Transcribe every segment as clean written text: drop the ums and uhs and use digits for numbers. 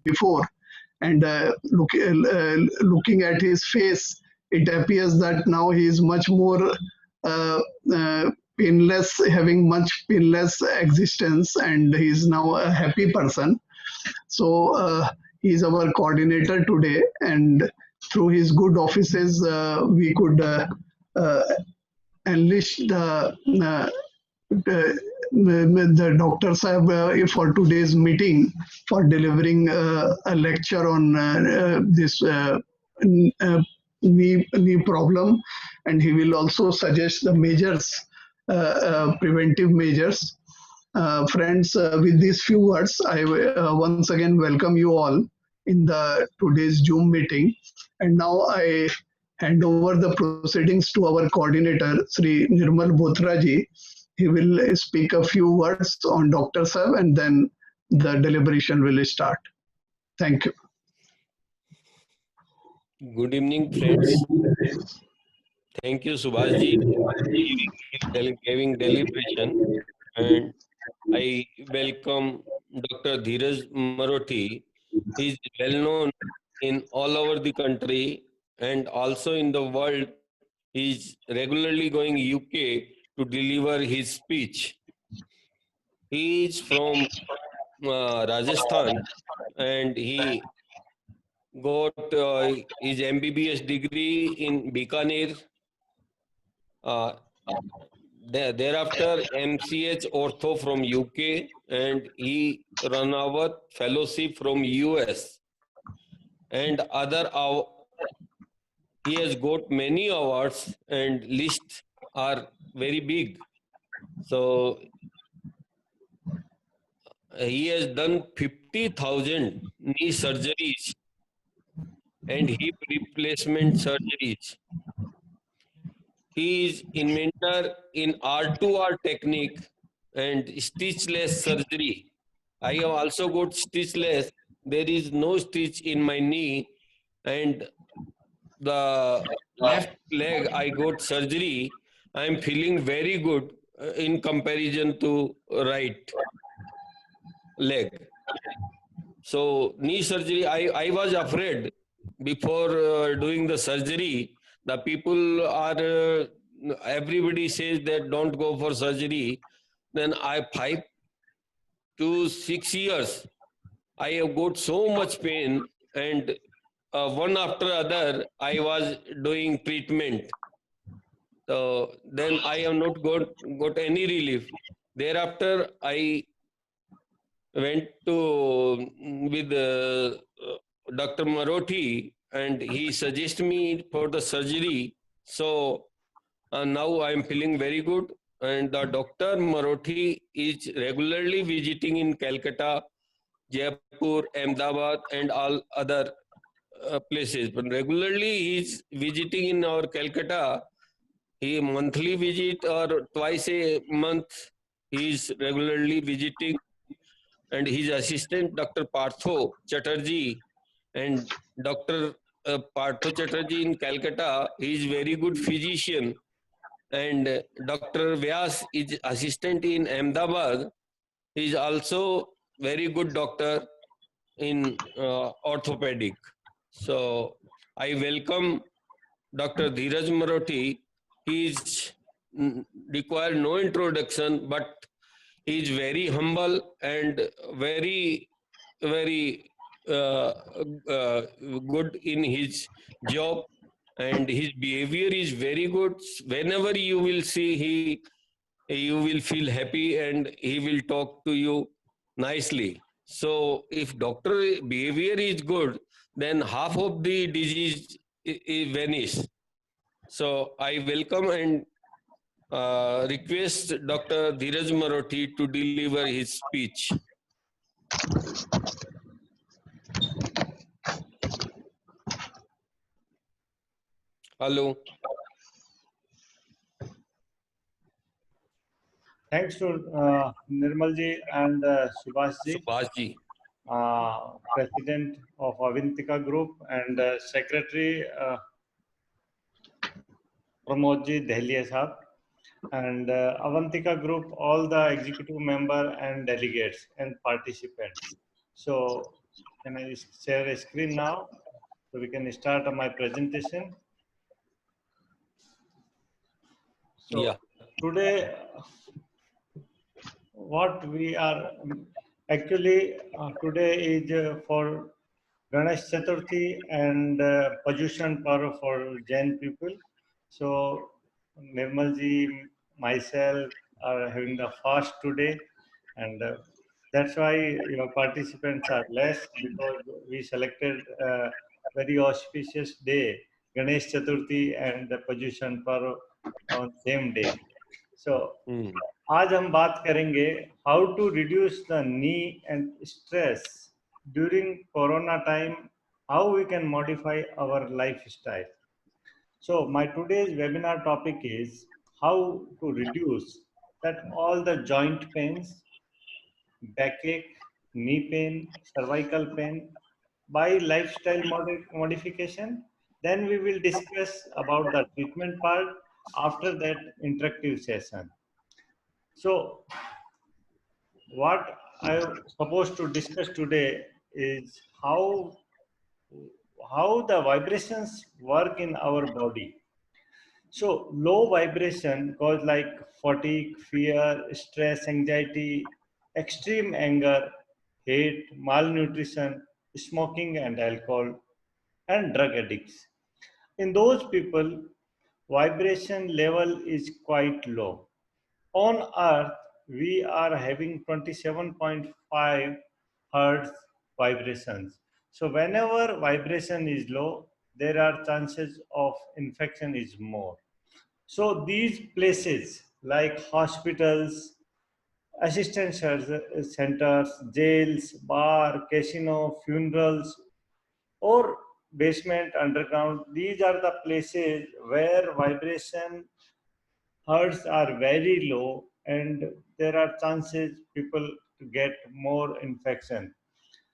before. And looking at his face, it appears that now he is much more painless, having much painless existence, and he is now a happy person. So he is our coordinator today, and through his good offices, we could uh, enlist the doctors have for today's meeting for delivering a lecture on this knee problem, and he will also suggest the measures, preventive measures. Friends, with these few words, I once again welcome you all in the today's Zoom meeting. And now I hand over the proceedings to our coordinator, Sri Nirmal Bothraji. He will speak a few words on Dr. Saab, and then the deliberation will start. Thank you. Good evening, friends. Thank you, Subhashji, for giving deliberation. And I welcome Dr. Dheeraj Marothi. He is well known in all over the country and also in the world. He is regularly going UK to deliver his speech. He is from Rajasthan, and he got his MBBS degree in Bikaner. Uh, Thereafter, MCH Ortho from UK, and he Ranawat Fellowship from US, and he has got many awards, and lists are very big. So he has done 50,000 knee surgeries and hip replacement surgeries. He is inventor in R2R technique and stitchless surgery. I have also got stitchless. There is no stitch in my knee, and the left leg I got surgery. I am feeling very good in comparison to right leg. So knee surgery, I was afraid before doing the surgery. The people are, everybody says that don't go for surgery. Then 5 to 6 years, I have got so much pain, and one after other, I was doing treatment. So then I have not got any relief. Thereafter, I went to with Dr. Marothi, and he suggested me for the surgery. So now I am feeling very good. And the Dr. Marothi is regularly visiting in Calcutta, Jaipur, Ahmedabad, and all other places. But regularly he is visiting in our Calcutta. He monthly visit or twice a month. He is regularly visiting, and his assistant, Dr. Partho Chatterjee, and Dr. Partho Chatterjee in Calcutta, he is very good physician, and Dr. Vyas is assistant in Ahmedabad. He is also very good doctor in orthopedic. So I welcome Dr. Dheeraj Marothi. He is require no introduction, but he is very humble and very, very good in his job, and his behavior is very good. Whenever you will see, you will feel happy, and he will talk to you nicely. So if doctor behavior is good, then half of the disease vanish. So I welcome and request Dr. Dheeraj Marothi to deliver his speech. Hello. Thanks to Nirmalji and Subhashji, President of Avantika Group, and Secretary Pramodji Dahlia Sahab, and Avantika Group, all the executive member and delegates and participants. So Can I share a screen now so we can start my presentation? So Yeah. today, what we are actually today is for Ganesh Chaturthi and Paryushan Parv for Jain people. So Nirmal ji, myself are having the fast today, and that's why your participants are less, because we selected a very auspicious day, Ganesh Chaturthi and the Paryushan Parv on same day. So Hmm. आज हम बात करेंगे how to reduce the knee and stress during corona time, how we can modify our lifestyle. So my today's webinar topic is how to reduce that all the joint pains, backache, knee pain, cervical pain by lifestyle modification. Then we will discuss about the treatment part after that interactive session. So what I'm supposed to discuss today is how the vibrations work in our body. So low vibration cause like fatigue, fear, stress, anxiety, extreme anger, hate, malnutrition, smoking and alcohol, and drug addicts. In those people, vibration level is quite low. On Earth, we are having 27.5 hertz vibrations. So whenever vibration is low, there are chances of infection is more. So these places like hospitals, assistance centers, jails, bar, casino, funerals, or basement underground, these are the places where vibration hertz are very low, and there are chances people to get more infection.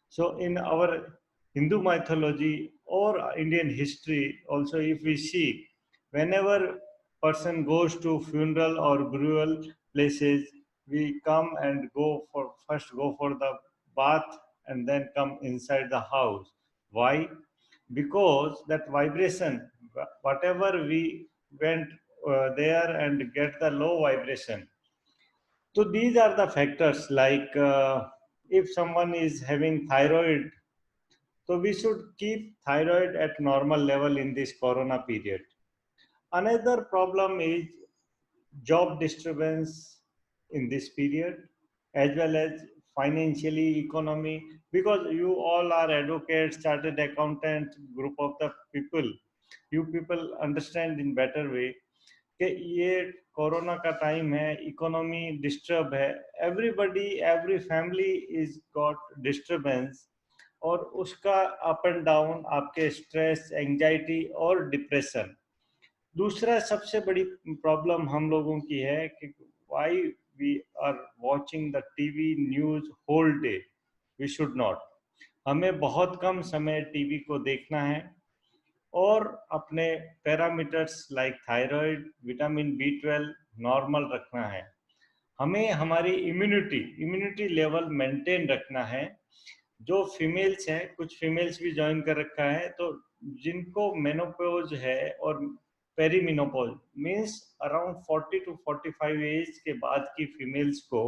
So in our Hindu mythology or Indian history also, if we see, whenever person goes to funeral or burial places, we come and go for first go for the bath and then come inside the house. Why? Because that vibration, whatever we went there and get the low vibration. So these are the factors like if someone is having thyroid, so we should keep thyroid at normal level in this corona period. Another problem is job disturbance in this period, as well as financially economy, because you all are advocates, chartered accountant, group of the people. You people understand in better way कि ये corona का time है, economy disturb है, everybody every family is got disturbance, और उसका up and down आपके stress, anxiety और depression. दूसरा सबसे बड़ी प्रॉब्लम हम लोगों की है कि why we are watching the TV news whole day. We should not. हमें बहुत कम समय टीवी को देखना है और अपने parameters like thyroid, vitamin B12 normal रखना है. हमें हमारी इम्यूनिटी लेवल मेंटेन रखना है. जो फीमेल्स हैं, कुछ फीमेल्स भी ज्वाइन कर रखा है, तो जिनको मेनोपॉज है और पेरीमिनोपॉज मींस अराउंड 40 to 45 एज के बाद की फीमेल्स को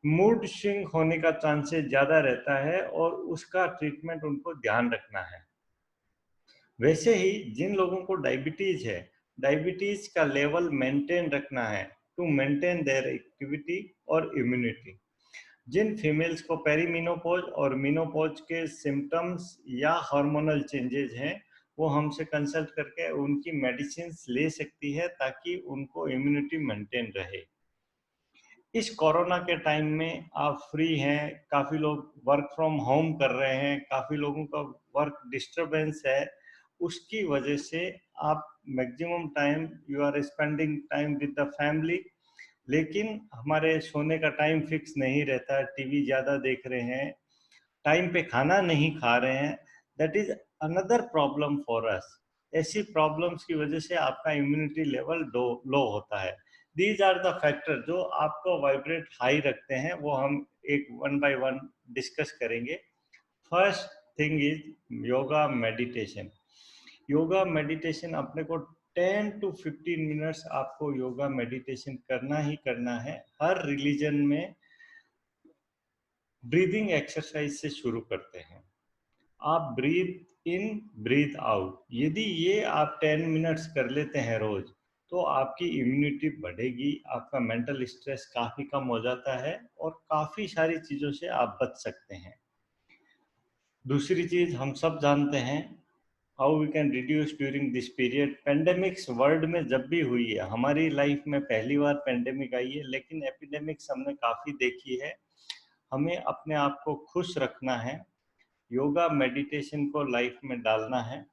मूड स्विंग होने का चांसेस ज्यादा रहता है और उसका ट्रीटमेंट उनको ध्यान रखना है. वैसे ही जिन लोगों को डायबिटीज है, डायबिटीज का लेवल मेंटेन रखना है टू मेंटेन देयर एक्टिविटी और इम्यूनिटी. जिन फीमेल्स को पेरीमिनोपॉज और मिनोपॉज के सिम्टम्स या हार्मोनल चेंजेस हैं, वो हमसे कंसल्ट करके उनकी मेडिसिन ले सकती है ताकि उनको इम्यूनिटी मेंटेन रहे. इस कोरोना के टाइम में आप फ्री हैं, काफ़ी लोग वर्क फ्रॉम होम कर रहे हैं, काफ़ी लोगों का वर्क डिस्टरबेंस है, उसकी वजह से आप maximum time you are spending time with the family, लेकिन हमारे सोने का टाइम फिक्स नहीं रहता, टीवी ज़्यादा देख रहे हैं, टाइम पे खाना नहीं खा रहे हैं. That is another problem for us. ऐसी प्रॉब्लम्स की वजह से आपका इम्यूनिटी लेवल लो होता है. दीज आर द फैक्टर जो आपको वाइब्रेट हाई रखते हैं, वो हम एक वन बाय वन डिस्कस करेंगे. First thing is yoga meditation. Yoga meditation अपने को 10 to 15 मिनट्स आपको योगा मेडिटेशन करना ही करना है। हर रिलीजन में ब्रीदिंग एक्सरसाइज से शुरू करते हैं। आप ब्रीथ इन ब्रीथ आउट, यदि ये आप 10 मिनट्स कर लेते हैं रोज, तो आपकी इम्यूनिटी बढ़ेगी, आपका मेंटल स्ट्रेस काफ़ी कम हो जाता है और काफ़ी सारी चीज़ों से आप बच सकते हैं। दूसरी चीज़ हम सब जानते हैं, how we can reduce during this period. Pandemics world में जब भी हुई है, हमारी लाइफ में पहली बार पेंडेमिक आई है, लेकिन एपिडेमिक्स हमने काफ़ी देखी है। हमें अपने आप को खुश रखना है, योगा मेडिटेशन को लाइफ में डालना है।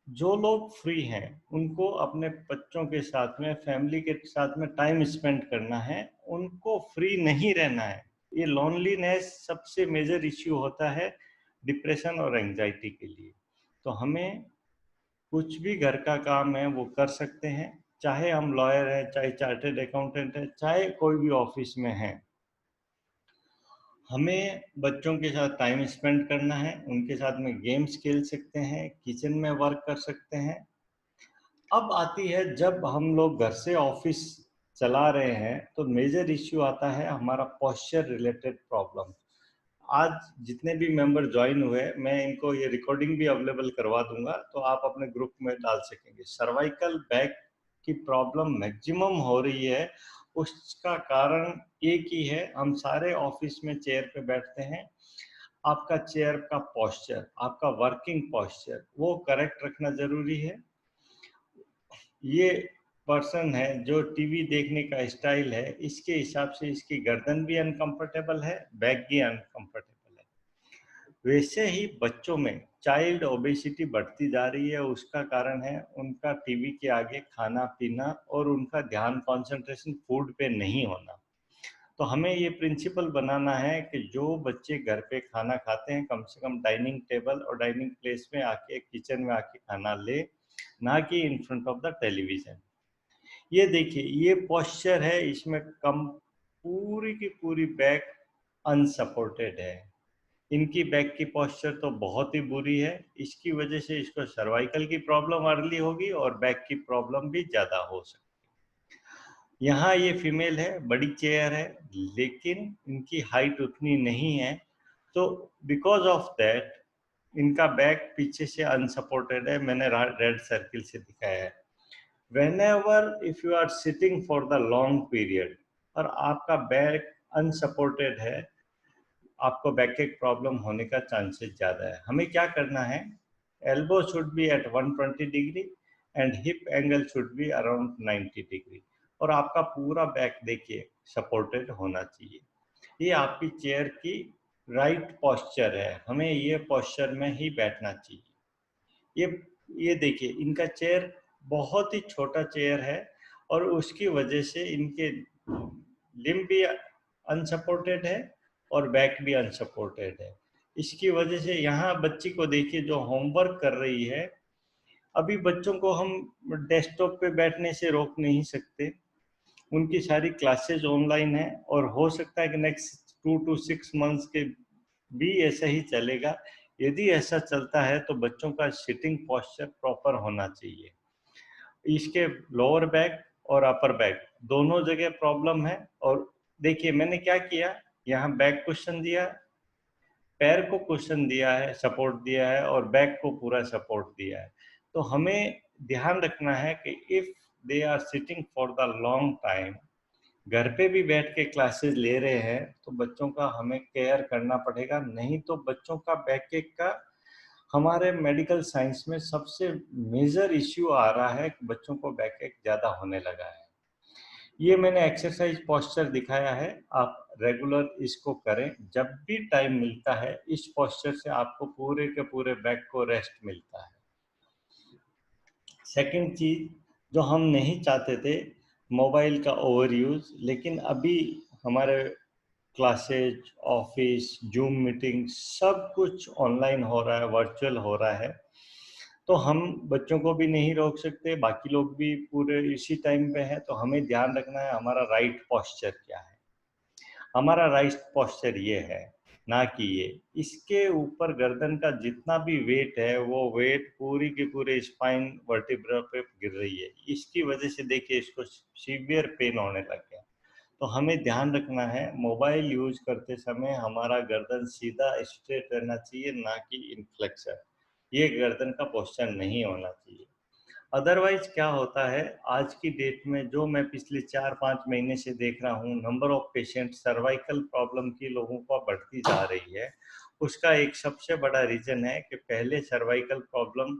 जो लोग फ्री हैं उनको अपने बच्चों के साथ में, फैमिली के साथ में टाइम स्पेंड करना है, उनको फ्री नहीं रहना है। ये लोनलीनेस सबसे मेजर इश्यू होता है डिप्रेशन और एंजाइटी के लिए। तो हमें कुछ भी घर का काम है वो कर सकते हैं, चाहे हम लॉयर हैं, चाहे चार्टर्ड अकाउंटेंट है, चाहे कोई भी ऑफिस में है। हमें बच्चों के साथ टाइम स्पेंड करना है, उनके साथ में गेम्स खेल सकते हैं, किचन में वर्क कर सकते हैं। अब आती है, जब हम लोग घर से ऑफिस चला रहे हैं तो मेजर इश्यू आता है हमारा पोस्चर रिलेटेड प्रॉब्लम। आज जितने भी मेंबर ज्वाइन हुए, मैं इनको ये रिकॉर्डिंग भी अवेलेबल करवा दूंगा, तो आप अपने ग्रुप में डाल सकेंगे। सर्वाइकल बैक की प्रॉब्लम मैक्सिमम हो रही है, उसका कारण एक ही है, हम सारे ऑफिस में चेयर पे बैठते हैं। आपका चेयर का पोस्चर, आपका वर्किंग पोस्चर वो करेक्ट रखना जरूरी है। ये पर्सन है जो टीवी देखने का स्टाइल है, इसके हिसाब से इसकी गर्दन भी अनकंफर्टेबल है, बैक भी अनकंफर्टेबल है। वैसे ही बच्चों में चाइल्ड ओबेसिटी बढ़ती जा रही है, उसका कारण है उनका टीवी के आगे खाना पीना और उनका ध्यान कंसंट्रेशन फूड पे नहीं होना। तो हमें ये प्रिंसिपल बनाना है कि जो बच्चे घर पे खाना खाते हैं, कम से कम डाइनिंग टेबल और डाइनिंग प्लेस में आके, किचन में आके खाना ले, ना कि in front of the television. ये देखिए, ये पोस्चर है, इसमें कम पूरी की पूरी बैक अनसपोर्टेड है। इनकी बैक की पोस्चर तो बहुत ही बुरी है, इसकी वजह से इसको सर्वाइकल की प्रॉब्लम अर्ली होगी और बैक की प्रॉब्लम भी ज़्यादा हो सकती है। यहाँ ये फीमेल है, बड़ी चेयर है, लेकिन इनकी हाइट उतनी नहीं है, तो बिकॉज ऑफ दैट इनका बैक पीछे से अनसपोर्टेड है। मैंने रेड सर्किल से दिखाया है। whenever if you are sitting for the long period और आपका बैक अनसपोर्टेड है, आपको बैक एक प्रॉब्लम होने का चांसेस ज़्यादा है। हमें क्या करना है, elbow should be at 120 degree and hip angle should be around 90 degree, और आपका पूरा बैक देखिए सपोर्टेड होना चाहिए। ये आपकी चेयर की राइट पोस्चर है, हमें ये पोस्चर में ही बैठना चाहिए। ये देखिए, इनका चेयर बहुत ही छोटा चेयर है और उसकी वजह से इनके लिम्ब भी अनसपोर्टेड है और बैक भी अनसपोर्टेड है। इसकी वजह से यहाँ बच्ची को देखिए जो होमवर्क कर रही है। अभी बच्चों को हम डेस्कटॉप पे बैठने से रोक नहीं सकते, उनकी सारी क्लासेस ऑनलाइन है और हो सकता है कि नेक्स्ट 2 to 6 मंथ्स के भी ऐसा ही चलेगा। यदि ऐसा चलता है तो बच्चों का सिटिंग पोस्चर प्रॉपर होना चाहिए। इसके लोअर बैक और अपर बैक दोनों जगह प्रॉब्लम है। और देखिए मैंने क्या किया, यहाँ बैक क्वेश्चन दिया, पैर को क्वेश्चन दिया है, सपोर्ट दिया है, और बैक को पूरा सपोर्ट दिया है। तो हमें ध्यान रखना है कि if they are sitting for the long time, घर पे भी बैठ के क्लासेस ले रहे हैं, तो बच्चों का हमें केयर करना पड़ेगा, नहीं तो बच्चों का बैक एक का हमारे मेडिकल साइंस में सबसे मेजर इश्यू आ रहा है कि बच्चों को बैक एक ज़्यादा होने लगा है। ये मैंने एक्सरसाइज पोस्चर दिखाया है, आप रेगुलर इसको करें, जब भी टाइम मिलता है इस पोस्चर से आपको पूरे के पूरे बैक को रेस्ट मिलता है। सेकंड चीज जो हम नहीं चाहते थे, मोबाइल का ओवर यूज, लेकिन अभी हमारे क्लासेज, ऑफिस, जूम मीटिंग सब कुछ ऑनलाइन हो रहा है, वर्चुअल हो रहा है, तो हम बच्चों को भी नहीं रोक सकते, बाकी लोग भी पूरे इसी टाइम पे हैं। तो हमें ध्यान रखना है हमारा राइट पोस्चर क्या है। हमारा राइट पोस्चर ये है, ना कि ये। इसके ऊपर गर्दन का जितना भी वेट है वो वेट पूरी की पूरी स्पाइन वर्टिब्रा पे गिर रही है। इसकी वजह से देखिए इसको सीवियर पेन होने लग गया। तो हमें ध्यान रखना है, मोबाइल यूज करते समय हमारा गर्दन सीधा स्ट्रेट रहना चाहिए, ना कि इनफ्लेक्शन। ये गर्दन का पोस्चर नहीं होना चाहिए। अदरवाइज क्या होता है, आज की डेट में जो मैं पिछले 4-5 महीने से देख रहा हूँ, number of patient cervical problem की लोगों को बढ़ती जा रही है। उसका एक सबसे बड़ा रीजन है कि पहले cervical problem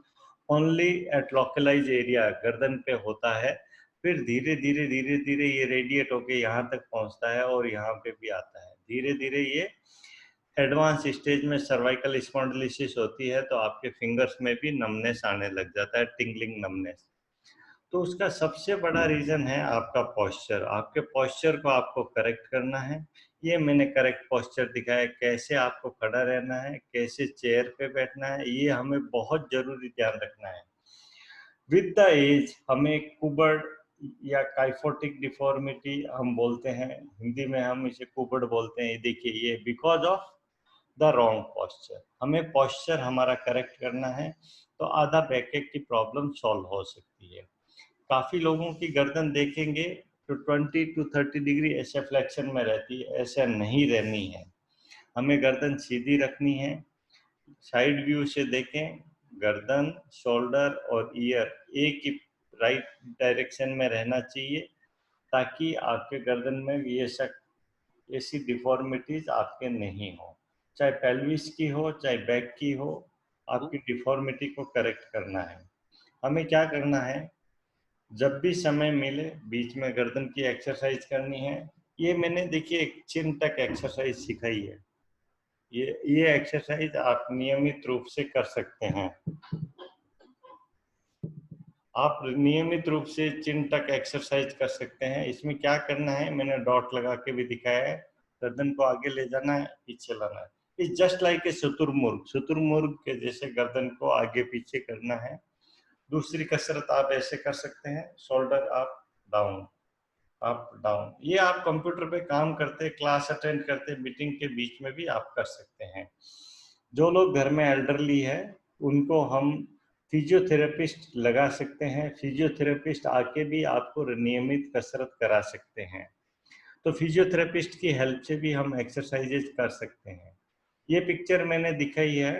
only at localise area गर्दन पे होता है, फिर धीरे धीरे ये रेडिएट होके यहाँ तक पहुँचता है और यहाँ पे भी आता है। धीरे धीरे ये एडवांस स्टेज में सर्वाइकल स्पॉन्डिलोसिस होती है, तो आपके फिंगर्स में भी नमनेस आने लग जाता है, टिंगलिंग नमनेस। तो उसका सबसे बड़ा रीजन है आपका पोस्चर। आपके पोस्चर को आपको करेक्ट करना है। ये मैंने करेक्ट पोस्चर दिखाया, कैसे आपको खड़ा रहना है, कैसे चेयर पे बैठना है, ये हमें बहुत जरूरी ध्यान रखना है। विद द एज हमें कुबड़ या काइफोटिक डिफॉर्मिटी हम बोलते हैं, हिंदी में हम इसे कुबड़ बोलते हैं। देखिए ये because of the wrong posture. हमें पोस्चर हमारा करेक्ट करना है, तो आधा बैकएक की प्रॉब्लम सॉल्व हो सकती है। काफी लोगों की गर्दन देखेंगे तो 20 to 30 डिग्री ऐसे फ्लेक्शन में रहती है, ऐसा नहीं रहनी है। हमें गर्दन सीधी रखनी है। साइड व्यू से देखें, गर्दन, शोल्डर और ईयर एक ही राइट डायरेक्शन में रहना चाहिए, ताकि आपके गर्दन में ये सब ऐसी डिफॉर्मिटीज आपके नहीं हो। चाहे पेल्विस की हो चाहे बैक की हो, आपकी डिफॉर्मिटी को करेक्ट करना है। हमें क्या करना है, जब भी समय मिले बीच में गर्दन की एक्सरसाइज करनी है। ये मैंने देखिए एक चिन तक एक्सरसाइज सिखाई है। ये एक्सरसाइज आप नियमित रूप से कर सकते हैं। आप नियमित रूप से चिन तक एक्सरसाइज कर सकते हैं। इसमें क्या करना है, मैंने डॉट लगा के भी दिखाया है। गर्दन को आगे ले जाना है, पीछे लाना है। इट्स जस्ट लाइक ए शुतुरमुर्ग। शुतुरमुर्ग के जैसे गर्दन को आगे पीछे करना है। दूसरी कसरत आप ऐसे कर सकते हैं, shoulder up down, up down. ये आप कंप्यूटर पे काम करते, क्लास अटेंड करते, मीटिंग के बीच में भी आप कर सकते हैं। जो लोग घर में एल्डरली है, उनको हम फिजियोथेरेपिस्ट लगा सकते हैं। फिजियोथेरेपिस्ट आके भी आपको नियमित कसरत करा सकते हैं। तो फिजियोथेरेपिस्ट की हेल्प से भी हम एक्सरसाइजेज कर सकते हैं। ये पिक्चर मैंने दिखाई है,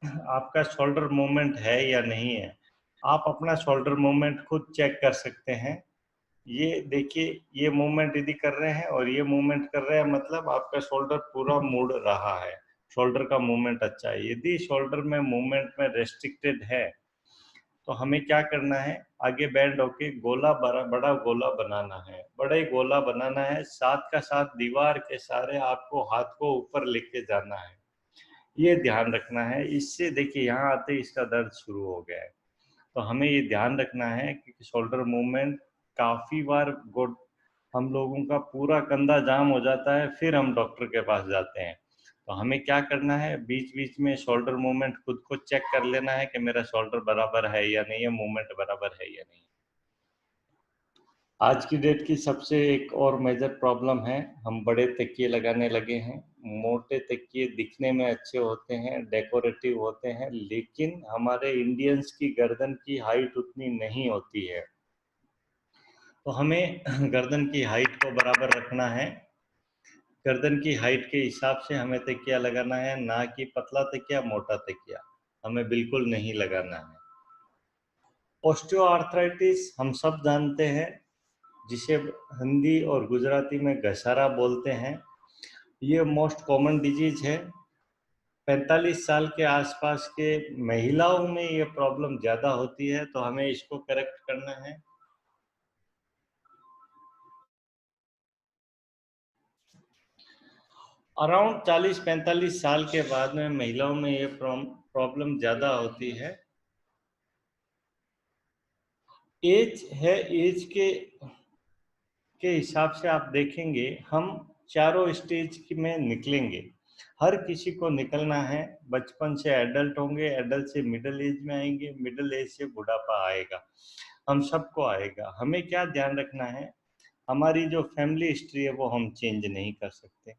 आपका शोल्डर मूवमेंट है या नहीं है। आप अपना शोल्डर मूवमेंट खुद चेक कर सकते हैं। ये देखिए, ये मूवमेंट यदि कर रहे हैं और ये मूवमेंट कर रहे हैं, मतलब आपका शोल्डर पूरा मुड़ रहा है, शोल्डर का मूवमेंट अच्छा है। यदि शोल्डर में मूवमेंट में रेस्ट्रिक्टेड है, तो हमें क्या करना है, आगे बैंड होके गोला बड़ा गोला बनाना है। बड़े गोला बनाना है, साथ का साथ दीवार के सारे आपको हाथ को ऊपर लेके जाना है। ये ध्यान रखना है। इससे देखिए यहाँ आते ही इसका दर्द शुरू हो गया है। तो हमें ये ध्यान रखना है कि शोल्डर मूवमेंट काफी बार हम लोगों का पूरा कंधा जाम हो जाता है, फिर हम डॉक्टर के पास जाते हैं। तो हमें क्या करना है, बीच बीच में शोल्डर मूवमेंट खुद को चेक कर लेना है कि मेरा शोल्डर बराबर है या नहीं है, मूवमेंट बराबर है या नहीं। आज की डेट की सबसे एक और मेजर प्रॉब्लम है, हम बड़े तकिए लगाने लगे हैं। मोटे तकिए दिखने में अच्छे होते हैं, डेकोरेटिव होते हैं, लेकिन हमारे इंडियंस की गर्दन की हाइट उतनी नहीं होती है। तो हमें गर्दन की हाइट को बराबर रखना है। गर्दन की हाइट के हिसाब से हमें तकिया लगाना है, ना कि पतला तकिया, मोटा तकिया हमें बिल्कुल नहीं लगाना है। ऑस्टियोआर्थराइटिस हम सब जानते हैं, जिसे हिंदी और गुजराती में घसारा बोलते हैं। ये मोस्ट कॉमन डिजीज है। 45 साल के आसपास के महिलाओं में ये प्रॉब्लम ज़्यादा होती है, तो हमें इसको करेक्ट करना है। अराउंड 40-45 साल के बाद में महिलाओं में ये प्रॉब्लम ज़्यादा होती है। एज है, एज के हिसाब से आप देखेंगे, हम चारों स्टेज में निकलेंगे। हर किसी को निकलना है। बचपन से एडल्ट होंगे, एडल्ट से मिडिल एज में आएंगे, मिडिल एज से बुढ़ापा आएगा, हम सबको आएगा। हमें क्या ध्यान रखना है, हमारी जो फैमिली हिस्ट्री है वो हम चेंज नहीं कर सकते।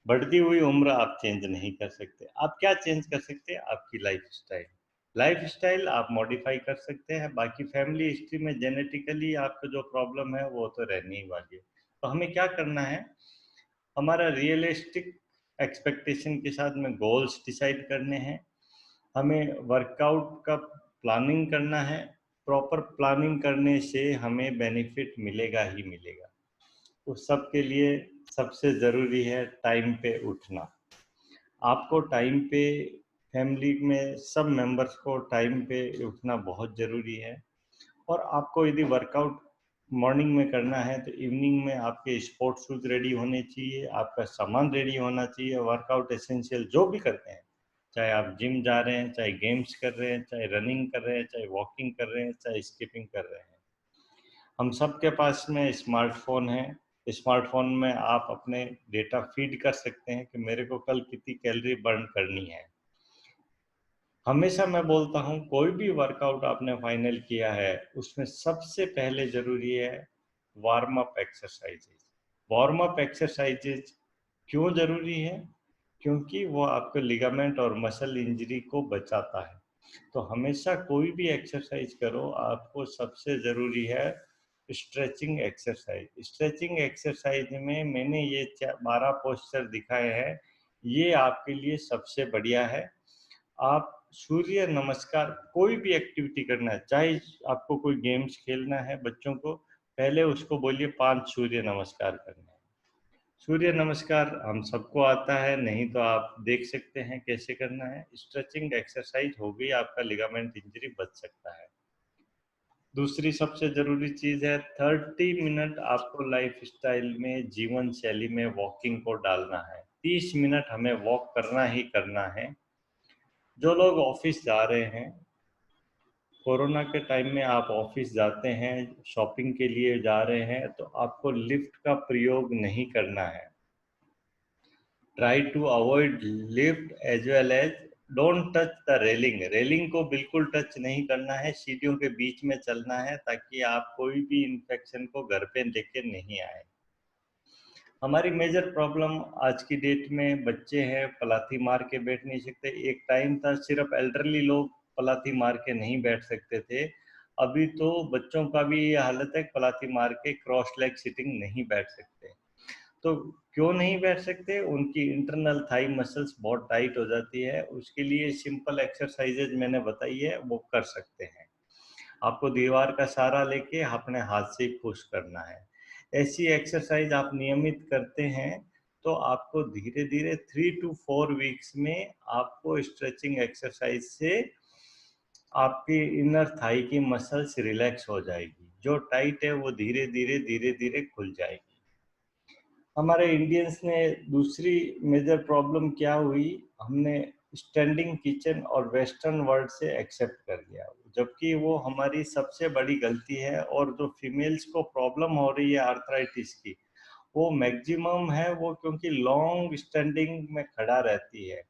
बढ़ती हुई उम्र आप चेंज नहीं कर सकते। आप क्या चेंज कर सकते हैं? आपकी लाइफस्टाइल। लाइफस्टाइल आप मॉडिफाई कर सकते हैं, बाकी फैमिली हिस्ट्री में जेनेटिकली आपको जो प्रॉब्लम है वो तो रहनी ही वाली है। तो हमें क्या करना है, हमारा रियलिस्टिक एक्सपेक्टेशन के साथ में गोल्स डिसाइड करने हैं। हमें वर्कआउट का प्लानिंग करना है। प्रॉपर प्लानिंग करने से हमें बेनिफिट मिलेगा ही मिलेगा। उस सब के लिए सबसे ज़रूरी है टाइम पे उठना। आपको टाइम पे, फैमिली में सब मेंबर्स को टाइम पे उठना बहुत ज़रूरी है। और आपको यदि वर्कआउट मॉर्निंग में करना है तो इवनिंग में आपके स्पोर्ट्स शूज रेडी होने चाहिए, आपका सामान रेडी होना चाहिए। वर्कआउट एसेंशियल जो भी करते हैं, चाहे आप जिम जा रहे हैं, चाहे गेम्स कर रहे हैं, चाहे रनिंग कर रहे हैं, चाहे वॉकिंग कर रहे हैं, चाहे स्किपिंग कर रहे हैं, हम सब के पास में स्मार्टफोन है। स्मार्टफोन में आप अपने डेटा फीड कर सकते हैं कि मेरे को कल कितनी कैलोरी बर्न करनी है। हमेशा मैं बोलता हूँ, कोई भी वर्कआउट आपने फाइनल किया है उसमें सबसे पहले जरूरी है warm up exercises. Warm up exercises क्यों जरूरी है? क्योंकि वो आपके लिगामेंट और मसल इंजरी को बचाता है। तो हमेशा कोई भी एक्सरसाइज करो, आपको सबसे ज़रूरी है स्ट्रेचिंग एक्सरसाइज। स्ट्रेचिंग एक्सरसाइज में मैंने ये 12 पोस्चर दिखाए हैं, ये आपके लिए सबसे बढ़िया है। आप सूर्य नमस्कार, कोई भी एक्टिविटी करना है, चाहे आपको कोई गेम्स खेलना है बच्चों को, पहले उसको बोलिए 5 सूर्य नमस्कार करना है। सूर्य नमस्कार हम सबको आता है, नहीं तो आप देख सकते हैं कैसे करना है। स्ट्रेचिंग एक्सरसाइज हो गई, आपका लिगामेंट इंजरी बच सकता है। दूसरी सबसे जरूरी चीज है 30 मिनट आपको लाइफ स्टाइल में, जीवन शैली में वॉकिंग को डालना है। 30 मिनट हमें वॉक करना ही करना है। जो लोग ऑफिस जा रहे हैं, कोरोना के टाइम में आप ऑफिस जाते हैं, शॉपिंग के लिए जा रहे हैं, तो आपको लिफ्ट का प्रयोग नहीं करना है। Try to avoid lift as well as don't touch the railing. Railing को बिल्कुल टच नहीं करना है, सीढ़ियों के बीच में चलना है ताकि आप कोई भी इंफेक्शन को घर पे लेके नहीं आए। हमारी मेजर प्रॉब्लम आज की डेट में बच्चे हैं, पलाथी मार के बैठ नहीं सकते। एक टाइम था सिर्फ एल्डरली लोग पलाथी मार के नहीं बैठ सकते थे, अभी तो बच्चों का भी ये हालत है, पलाथी मार के क्रॉस लेग सिटिंग नहीं बैठ सकते। तो क्यों नहीं बैठ सकते? उनकी इंटरनल थाई मसल्स बहुत टाइट हो जाती है। उसके लिए सिंपल एक्सरसाइजेज मैंने बताई है, वो कर सकते हैं। आपको दीवार का सहारा लेके अपने हाथ से पुश करना है। ऐसी एक्सरसाइज आप नियमित करते हैं तो आपको धीरे धीरे 3 to 4 वीक्स में आपको स्ट्रेचिंग एक्सरसाइज से आपकी इनर थाई की मसल्स रिलैक्स हो जाएगी। जो टाइट है वो धीरे धीरे खुल जाएगी। हमारे इंडियंस ने दूसरी मेजर प्रॉब्लम क्या हुई, हमने स्टैंडिंग किचन और वेस्टर्न वर्ल्ड से एक्सेप्ट कर लिया, जबकि वो हमारी सबसे बड़ी गलती है। और जो फीमेल्स को प्रॉब्लम हो रही है आर्थराइटिस की, वो मैक्सिमम है वो क्योंकि लॉन्ग स्टैंडिंग में खड़ा रहती है।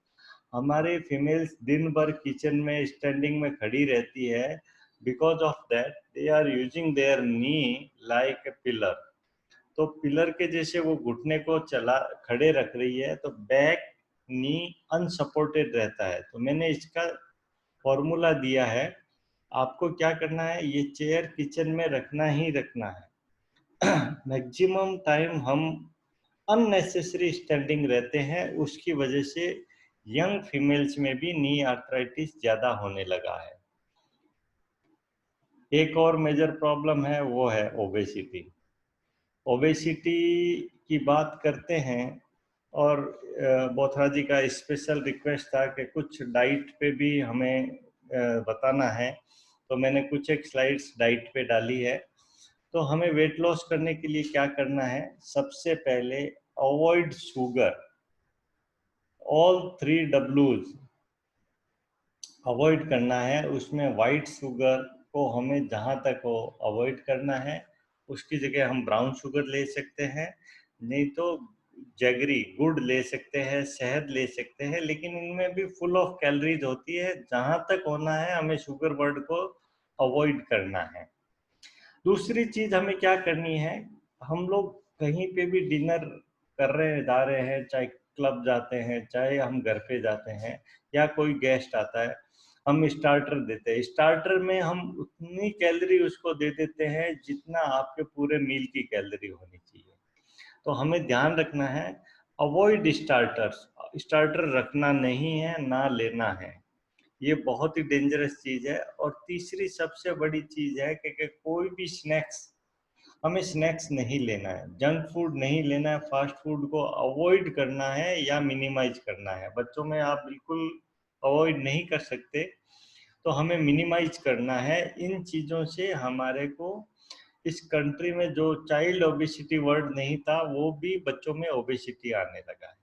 हमारे फीमेल्स दिन भर किचन में स्टैंडिंग में खड़ी रहती है, because of that they are using their knee like a pillar. तो पिलर के जैसे वो घुटने को चला खड़े रख रही है, तो बैक नी अनसपोर्टेड रहता है। तो मैंने इसका फॉर्मूला दिया है, आपको क्या करना है, ये चेयर किचन में रखना ही रखना है। मैक्सिमम टाइम हम अननेसेसरी स्टैंडिंग रहते हैं, उसकी वजह से यंग फीमेल्स में भी नी आर्थराइटिस ज्यादा होने लगा है। एक और मेजर प्रॉब्लम है, वो है ओबेसिटी। ओबेसिटी की बात करते हैं, और बोथरा जी का स्पेशल रिक्वेस्ट था कि कुछ डाइट पे भी हमें बताना है, तो मैंने कुछ एक स्लाइड्स डाइट पे डाली है। तो हमें वेट लॉस करने के लिए क्या करना है? सबसे पहले avoid sugar, all 3 W's avoid करना है। उसमें वाइट शुगर को हमें जहाँ तक हो अवॉइड करना है, उसकी जगह हम ब्राउन शुगर ले सकते हैं, नहीं तो जैगरी गुड़ ले सकते हैं, शहद ले सकते हैं, लेकिन इनमें भी फुल ऑफ कैलोरीज होती है। जहाँ तक होना है हमें शुगर वर्ड को अवॉइड करना है। दूसरी चीज हमें क्या करनी है, हम लोग कहीं पे भी डिनर कर रहे हैं, जा रहे हैं, चाहे क्लब जाते हैं, चाहे हम घर पे जाते हैं या कोई गेस्ट आता है, हम स्टार्टर देते हैं। स्टार्टर में हम उतनी कैलोरी उसको दे देते हैं जितना आपके पूरे मील की कैलोरी होनी चाहिए। तो हमें ध्यान रखना है, अवॉइड स्टार्टर्स। स्टार्टर रखना नहीं है, ना लेना है, ये बहुत ही डेंजरस चीज है। और तीसरी सबसे बड़ी चीज है कि कोई भी स्नैक्स, हमें स्नैक्स नहीं लेना है, जंक फूड नहीं लेना है, फास्ट फूड को अवॉइड करना है या मिनिमाइज करना है। बच्चों में आप बिल्कुल अवॉइड नहीं कर सकते, तो हमें मिनिमाइज करना है इन चीज़ों से। हमारे को इस कंट्री में जो चाइल्ड ओबेसिटी वर्ड नहीं था, वो भी बच्चों में ओबेसिटी आने लगा है।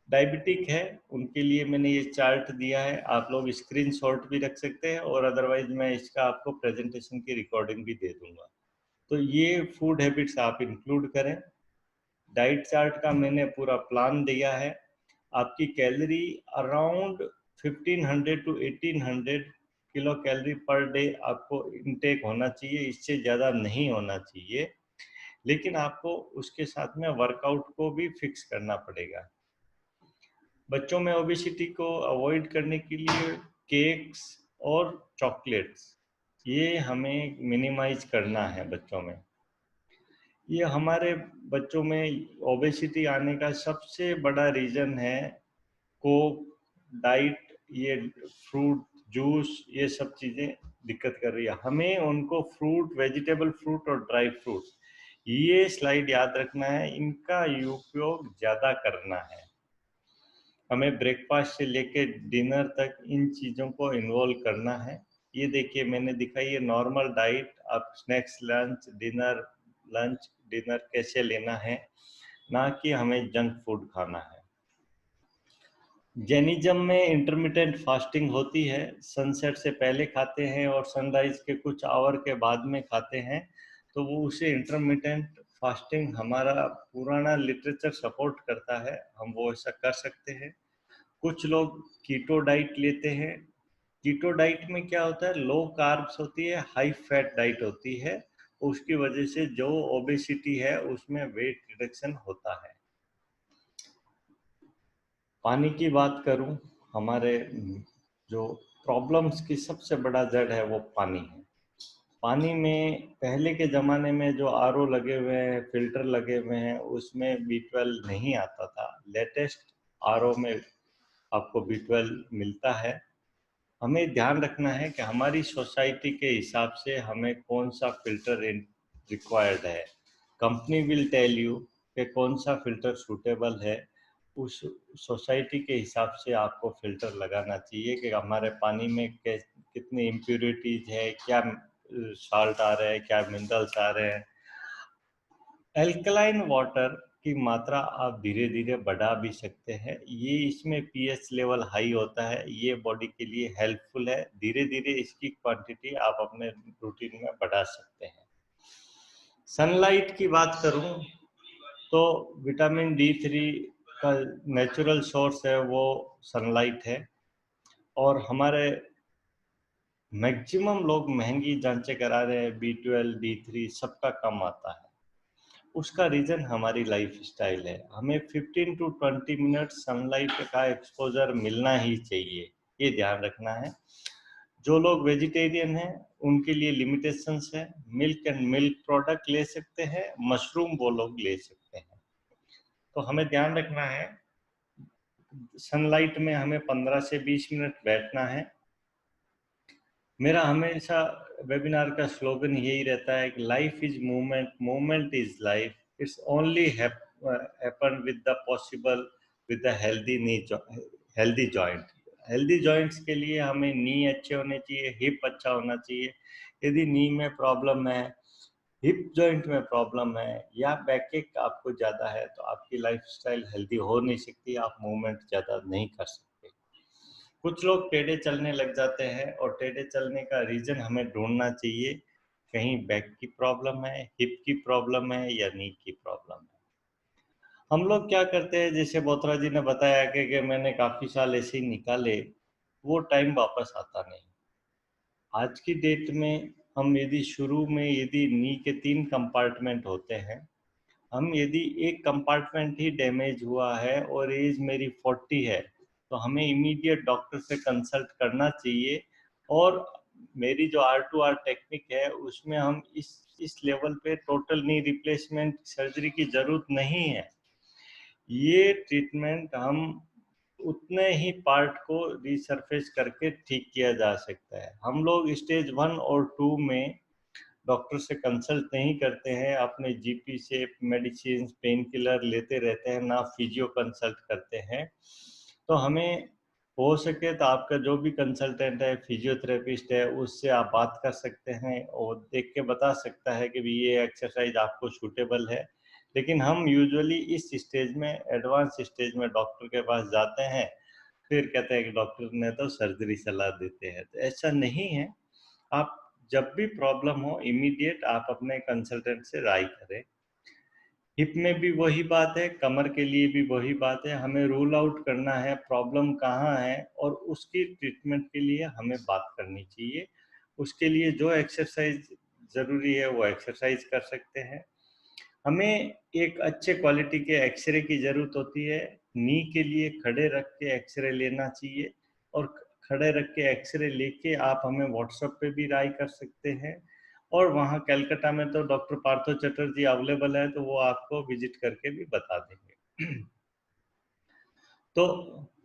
डायबिटिक है उनके लिए मैंने ये चार्ट दिया है, आप लोग स्क्रीनशॉट भी रख सकते हैं, और अदरवाइज मैं इसका आपको प्रेजेंटेशन की रिकॉर्डिंग भी दे दूंगा। तो ये फूड हैबिट्स आप इंक्लूड करें। डाइट चार्ट का मैंने पूरा प्लान दिया है। आपकी calorie around 1500 to 1800 kilo calorie per day आपको इनटेक होना चाहिए, इससे ज़्यादा नहीं होना चाहिए। लेकिन आपको उसके साथ में वर्कआउट को भी फिक्स करना पड़ेगा। बच्चों में ओबेसिटी को अवॉइड करने के लिए केक्स और चॉकलेट्स, ये हमें मिनिमाइज करना है बच्चों में। ये हमारे बच्चों में ओबेसिटी आने का सबसे बड़ा रीज़न है कोक, डाइट, ये फ्रूट जूस, ये सब चीज़ें दिक्कत कर रही है। हमें उनको फ्रूट, वेजिटेबल फ्रूट और ड्राई फ्रूट, ये स्लाइड याद रखना है, इनका उपयोग ज़्यादा करना है। हमें ब्रेकफास्ट से लेके डिनर तक इन चीज़ों को इन्वॉल्व करना है। ये देखिए मैंने दिखाई है नॉर्मल डाइट, आप स्नैक्स, लंच डिनर कैसे लेना है, ना कि हमें जंक फूड खाना है। जैनिज्म में इंटरमिटेंट फास्टिंग होती है, सनसेट से पहले खाते हैं और सनराइज के कुछ आवर के बाद में खाते हैं, तो वो उसे इंटरमिटेंट फास्टिंग हमारा पुराना लिटरेचर सपोर्ट करता है, हम वो ऐसा कर सकते हैं। कुछ लोग कीटो डाइट लेते हैं। कीटो डाइट में क्या होता है, लो कार्ब्स होती है, हाई फैट डाइट होती है, उसकी वजह से जो ओबेसिटी है उसमें वेट रिडक्शन होता है। पानी की बात करूं, हमारे जो प्रॉब्लम्स की सबसे बड़ा जड़ है वो पानी है। पानी में पहले के ज़माने में जो आरओ लगे हुए हैं, फिल्टर लगे हुए हैं, उसमें B12 नहीं आता था। लेटेस्ट आरओ में आपको B12 मिलता है। हमें ध्यान रखना है कि हमारी सोसाइटी के हिसाब से हमें कौन सा फिल्टर रिक्वायर्ड है। कंपनी विल टेल यू कि कौन सा फिल्टर सूटेबल है, उस सोसाइटी के हिसाब से आपको फिल्टर लगाना चाहिए कि हमारे पानी में कितनी इम्प्योरिटीज है, क्या साल्ट आ रहे हैं, क्या मिनरल्स आ रहे हैं। एल्कलाइन वाटर की मात्रा आप धीरे धीरे बढ़ा भी सकते हैं, ये इसमें पीएच लेवल हाई होता है, ये बॉडी के लिए हेल्पफुल है। धीरे धीरे इसकी क्वांटिटी आप अपने रूटीन में बढ़ा सकते हैं। सनलाइट की बात करूं तो विटामिन D3 का नेचुरल सोर्स है वो सनलाइट है, और हमारे मैक्सिमम लोग महंगी जांचें करा रहे हैं, B12 D3 सबका कम आता है। उसका रीज़न हमारी लाइफ स्टाइल है। हमें 15 टू 20 मिनट सनलाइट का एक्सपोजर मिलना ही चाहिए, ये ध्यान रखना है। जो लोग वेजिटेरियन हैं उनके लिए लिमिटेशंस है, मिल्क एंड मिल्क प्रोडक्ट ले सकते हैं, मशरूम वो लोग ले सकते हैं। तो हमें ध्यान रखना है, सनलाइट में हमें 15 से 20 मिनट बैठना है। मेरा हमेशा वेबिनार का स्लोगन यही रहता है कि life is movement, movement is life, it's only happen with the possible with the healthy joint. Healthy joints के लिए हमें नी अच्छे होने चाहिए, हिप अच्छा होना चाहिए। यदि नी में प्रॉब्लम है, हिप जॉइंट में प्रॉब्लम है या बैकएक आपको ज़्यादा है, तो आपकी लाइफस्टाइल हेल्दी हो नहीं सकती, आप मूवमेंट ज़्यादा नहीं कर सकते। कुछ लोग टेढ़े चलने लग जाते हैं, और टेढ़े चलने का रीज़न हमें ढूंढना चाहिए, कहीं बैक की प्रॉब्लम है, हिप की प्रॉब्लम है या नी की प्रॉब्लम है। हम लोग क्या करते हैं, जैसे बोत्रा जी ने बताया कि मैंने काफ़ी साल ऐसे ही निकाले, वो टाइम वापस आता नहीं। आज की डेट में हम यदि शुरू में यदि नी के 3 कंपार्टमेंट होते हैं, हम यदि एक कंपार्टमेंट ही डैमेज हुआ है और एज मेरी 40 है, तो हमें इमीडिएट डॉक्टर से कंसल्ट करना चाहिए। और मेरी जो R2R टेक्निक है उसमें हम इस लेवल पे टोटल नी रिप्लेसमेंट सर्जरी की जरूरत नहीं है। ये ट्रीटमेंट हम उतने ही पार्ट को रिसरफेस करके ठीक किया जा सकता है। हम लोग स्टेज 1 और 2 में डॉक्टर से कंसल्ट नहीं करते हैं, अपने जीपी से मेडिसिन पेन किलर लेते रहते हैं, ना फिजियो कंसल्ट करते हैं। तो हमें हो सके तो आपका जो भी कंसल्टेंट है, फिजियोथेरेपिस्ट है, उससे आप बात कर सकते हैं और देख के बता सकता है कि भी ये एक्सरसाइज आपको सूटेबल है। लेकिन हम यूजुअली इस स्टेज में, एडवांस स्टेज में डॉक्टर के पास जाते हैं, फिर कहते हैं कि डॉक्टर ने तो सर्जरी सलाह देते हैं। तो ऐसा नहीं है। आप जब भी प्रॉब्लम हो इमीडिएट आप अपने कंसल्टेंट से राय करें। हिप में भी वही बात है, कमर के लिए भी वही बात है। हमें रूल आउट करना है प्रॉब्लम कहाँ है और उसकी ट्रीटमेंट के लिए हमें बात करनी चाहिए। उसके लिए जो एक्सरसाइज ज़रूरी है वो एक्सरसाइज कर सकते हैं। हमें एक अच्छे क्वालिटी के एक्सरे की ज़रूरत होती है। नी के लिए खड़े रख के एक्सरे लेना चाहिए और खड़े रख के एक्सरे लेके आप हमें व्हाट्सएप पे भी राय कर सकते हैं। और वहाँ कलकत्ता में तो डॉक्टर पार्थो चटर्जी अवेलेबल है, तो वो आपको विजिट करके भी बता देंगे। तो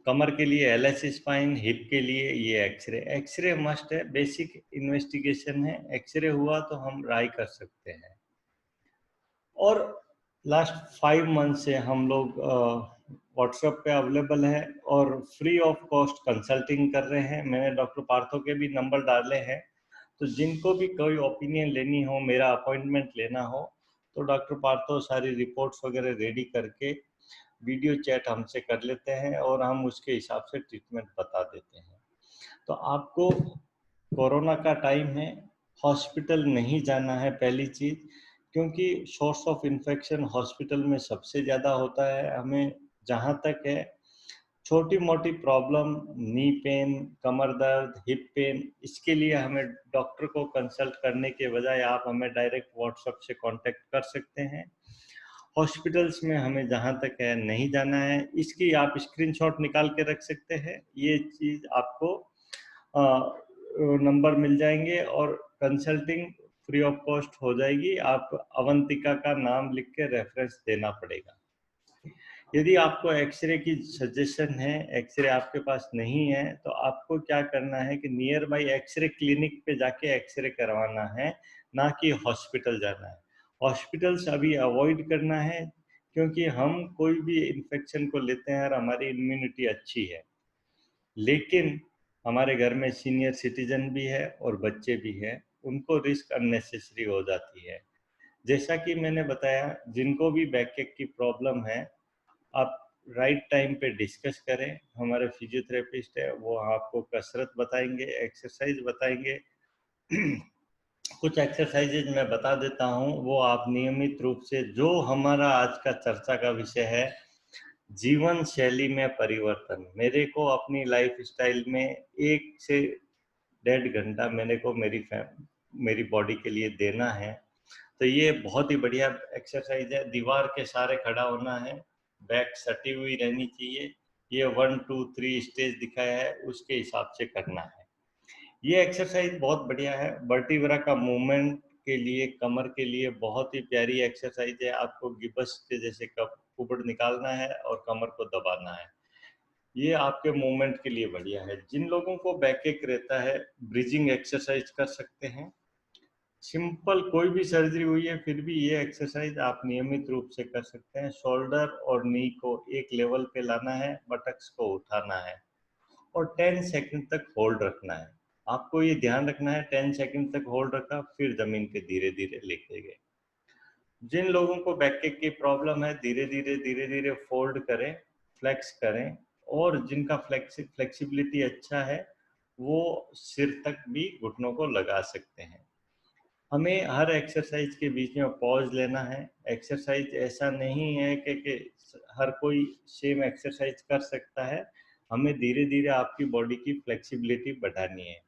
कमर के लिए एलएस स्पाइन, हिप के लिए ये एक्सरे, एक्सरे मस्ट है, बेसिक इन्वेस्टिगेशन है। एक्सरे हुआ तो हम राय कर सकते हैं। और लास्ट 5 मंथ से हम लोग व्हाट्सएप पे अवेलेबल है और फ्री ऑफ कॉस्ट कंसल्टिंग कर रहे हैं। मैंने डॉक्टर पार्थो के भी नंबर डाले हैं, तो जिनको भी कोई ओपिनियन लेनी हो, मेरा अपॉइंटमेंट लेना हो, तो डॉक्टर पार्थो सारी रिपोर्ट्स वगैरह रेडी करके वीडियो चैट हमसे कर लेते हैं और हम उसके हिसाब से ट्रीटमेंट बता देते हैं। तो आपको, कोरोना का टाइम है, हॉस्पिटल नहीं जाना है पहली चीज़, क्योंकि सोर्स ऑफ इन्फेक्शन हॉस्पिटल में सबसे ज़्यादा होता है। हमें जहाँ तक है, छोटी मोटी प्रॉब्लम, नी पेन, कमर दर्द, हिप पेन, इसके लिए हमें डॉक्टर को कंसल्ट करने के बजाय आप हमें डायरेक्ट व्हाट्सएप से कांटेक्ट कर सकते हैं। हॉस्पिटल्स में हमें जहाँ तक है नहीं जाना है। इसकी आप स्क्रीनशॉट निकाल के रख सकते हैं। ये चीज़ आपको नंबर मिल जाएंगे और कंसल्टिंग फ्री ऑफ कॉस्ट हो जाएगी। आप अवंतिका का नाम लिख के रेफरेंस देना पड़ेगा। यदि आपको एक्सरे की सजेशन है, एक्सरे आपके पास नहीं है, तो आपको क्या करना है कि नियर बाई एक्सरे क्लिनिक पे जाके एक्सरे करवाना है, ना कि हॉस्पिटल जाना है। हॉस्पिटल्स अभी अवॉइड करना है, क्योंकि हम कोई भी इन्फेक्शन को लेते हैं और हमारी इम्यूनिटी अच्छी है, लेकिन हमारे घर में सीनियर सिटीजन भी है और बच्चे भी हैं, उनको रिस्क अननेसेसरी हो जाती है। जैसा कि मैंने बताया, जिनको भी बैकएक की प्रॉब्लम है, आप राइट टाइम पे डिस्कस करें। हमारे फिजियोथेरेपिस्ट है, वो आपको कसरत बताएंगे, एक्सरसाइज बताएंगे। कुछ एक्सरसाइजेज मैं बता देता हूँ, वो आप नियमित रूप से, जो हमारा आज का चर्चा का विषय है, जीवन शैली में परिवर्तन। मेरे को अपनी लाइफ स्टाइल में 1 से 1.5 घंटा मेरे को मेरी बॉडी के लिए देना है। तो ये बहुत ही बढ़िया एक्सरसाइज है। दीवार के सहारे खड़ा होना है, बैक सटी हुई रहनी चाहिए। ये 1 2 3 स्टेज दिखाया है, उसके हिसाब से करना है। ये एक्सरसाइज बहुत बढ़िया है। वर्टिब्रा का मूवमेंट के लिए, कमर के लिए बहुत ही प्यारी एक्सरसाइज है। आपको गिब्बस के जैसे कुबड़ निकालना है और कमर को दबाना है। ये आपके मूवमेंट के लिए बढ़िया है। जिन लोगों को बैकएक रहता है, ब्रीजिंग एक्सरसाइज कर सकते हैं। सिंपल, कोई भी सर्जरी हुई है फिर भी ये एक्सरसाइज आप नियमित रूप से कर सकते हैं। शोल्डर और नी को एक लेवल पे लाना है, बटक्स को उठाना है और 10 सेकंड तक होल्ड रखना है। आपको ये ध्यान रखना है, 10 सेकंड तक होल्ड रखा, फिर जमीन पे धीरे धीरे लेके गए। जिन लोगों को बैकएक की प्रॉब्लम है, धीरे धीरे फोल्ड करें, फ्लेक्स करें। और जिनका फ्लेक्सिबिलिटी अच्छा है, वो सिर तक भी घुटनों को लगा सकते हैं। हमें हर एक्सरसाइज के बीच में पॉज लेना है। एक्सरसाइज ऐसा नहीं है कि हर कोई सेम एक्सरसाइज कर सकता है। हमें धीरे धीरे आपकी बॉडी की फ्लेक्सिबिलिटी बढ़ानी है।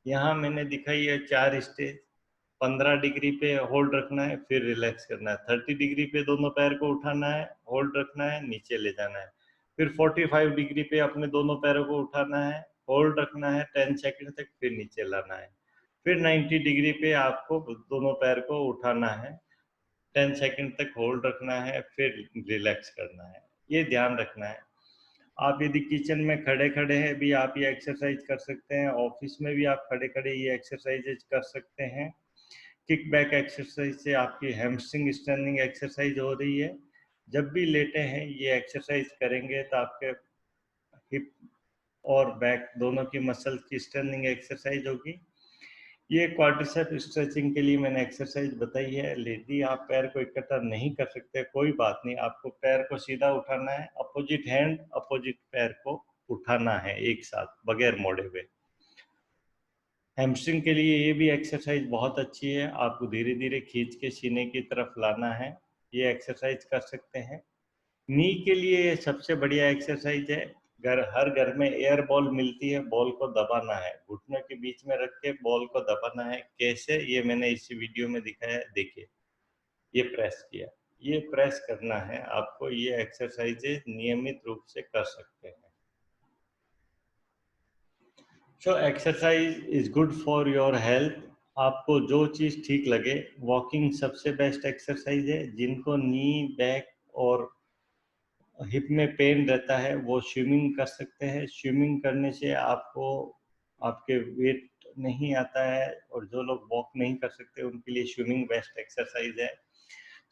यहाँ मैंने दिखाई है 4 स्टेज। 15 डिग्री पे होल्ड रखना है, फिर रिलैक्स करना है। 30 डिग्री पे दोनों पैर को उठाना है, होल्ड रखना है, नीचे ले जाना है। फिर 45 डिग्री पे अपने दोनों पैरों को उठाना है, होल्ड रखना है 10 सेकंड तक, फिर नीचे लाना है। फिर 90 डिग्री पे आपको दोनों पैर को उठाना है, 10 सेकंड तक होल्ड रखना है, फिर रिलैक्स करना है। ये ध्यान रखना है। आप यदि किचन में खड़े खड़े हैं भी आप ये एक्सरसाइज कर सकते हैं, ऑफिस में भी आप खड़े खड़े ये एक्सरसाइजेज कर सकते हैं। किक बैक एक्सरसाइज से आपकी हैमस्ट्रिंग स्ट्रेंथनिंग एक्सरसाइज हो रही है। जब भी लेटे हैं ये एक्सरसाइज करेंगे तो आपके हिप और बैक दोनों की मसल की स्ट्रेंथनिंग एक्सरसाइज होगी। ये क्वाड्रिसेप स्ट्रेचिंग के लिए मैंने एक्सरसाइज बताई है। यदि आप पैर को इकट्ठा नहीं कर सकते कोई बात नहीं, आपको पैर को सीधा उठाना है, अपोजिट हैंड अपोजिट पैर को उठाना है एक साथ बगैर मोड़े हुए। हैमस्ट्रिंग के लिए ये भी एक्सरसाइज बहुत अच्छी है, आपको धीरे धीरे खींच के सीने की तरफ लाना है, ये एक्सरसाइज कर सकते हैं। नी के लिए सबसे बढ़िया एक्सरसाइज है, हर घर में एयर बॉल मिलती है, बॉल को दबाना है, घुटनों के बीच में रख के बॉल को दबाना है। कैसे, ये मैंने इसी वीडियो में दिखाया है, देखिए ये प्रेस किया, ये प्रेस करना है आपको। ये एक्सरसाइजेज नियमित रूप से कर सकते हैं। So exercise is good for your health. आपको जो चीज़ ठीक लगे, वॉकिंग सबसे बेस्ट एक्सरसाइज है। जिनको नी, बैक और हिप में पेन रहता है वो स्विमिंग कर सकते हैं। स्विमिंग करने से आपको आपके वेट नहीं आता है, और जो लोग वॉक नहीं कर सकते उनके लिए स्विमिंग बेस्ट एक्सरसाइज है।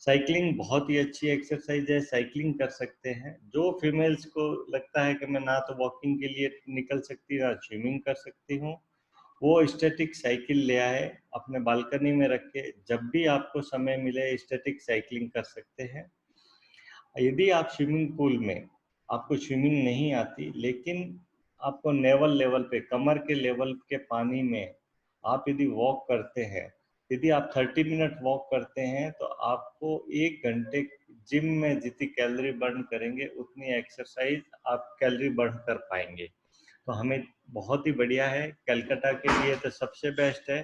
साइकिलिंग बहुत ही अच्छी एक्सरसाइज है, साइकिलिंग कर सकते हैं। जो फीमेल्स को लगता है कि मैं ना तो वॉकिंग के लिए निकल सकती ना स्विमिंग कर सकती हूँ, वो स्टैटिक साइकिल ले आए, अपने बालकनी में रख के जब भी आपको समय मिले स्टैटिक साइकिलिंग कर सकते हैं। यदि आप स्विमिंग पूल में, आपको स्विमिंग नहीं आती लेकिन आपको नेवल लेवल पे, कमर के लेवल के पानी में आप यदि वॉक करते हैं, यदि आप 30 मिनट वॉक करते हैं तो आपको 1 घंटे जिम में जितनी कैलोरी बर्न करेंगे उतनी एक्सरसाइज आप कैलोरी बर्न कर पाएंगे। तो हमें बहुत ही बढ़िया है। कलकत्ता के लिए तो सबसे बेस्ट है